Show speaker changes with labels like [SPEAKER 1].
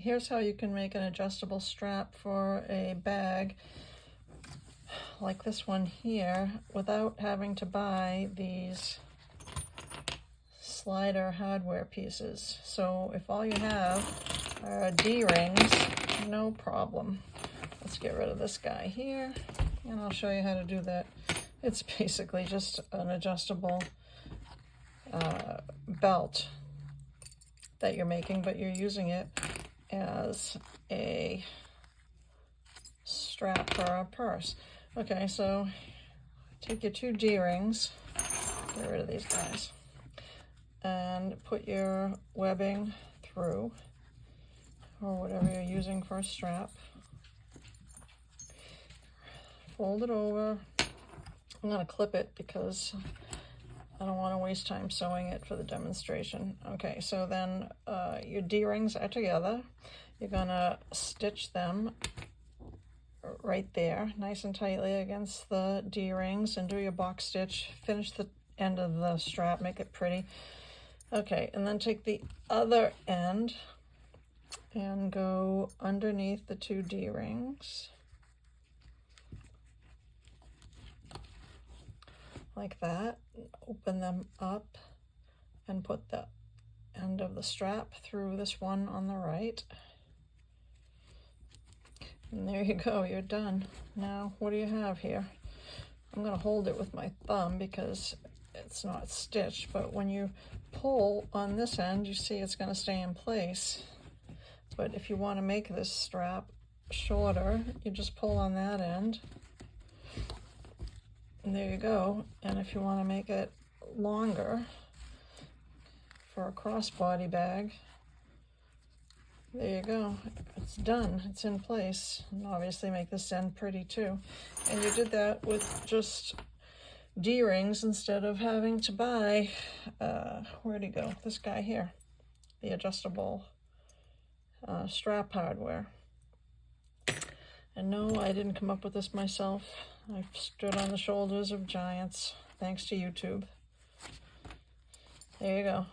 [SPEAKER 1] here's how you can make an adjustable strap for a bag like this one here without having to buy these slider hardware pieces. So if all you have are D-rings, no problem. Let's get rid of this guy here, and I'll show you how to do that. It's basically just an adjustable belt that you're making, but you're using it as a strap for a purse. Okay, so take your 2 D-rings, get rid of these guys, and put your webbing through, or whatever you're using for a strap. Fold it over. I'm going to clip it because I don't want to waste time sewing it for the demonstration. Okay, so then your D-rings are together. You're going to stitch them right there, nice and tightly against the D-rings, and do your box stitch. Finish the end of the strap, make it pretty. Okay, and then take the other end and go underneath the 2 D-rings. Like that. Open them up and put the end of the strap through this one on the right. And there you go, you're done. Now, what do you have here? I'm going to hold it with my thumb because it's not stitched, but when you pull on this end, you see it's going to stay in place. But if you want to make this strap shorter, you just pull on that end. And there you go. And if you want to make it longer for a crossbody bag, there you go. It's done. It's in place. And obviously make this end pretty too. And you did that with just D-rings instead of having to buy, where'd he go? This guy here. The adjustable strap hardware. And no, I didn't come up with this myself. I've stood on the shoulders of giants, thanks to YouTube. There you go.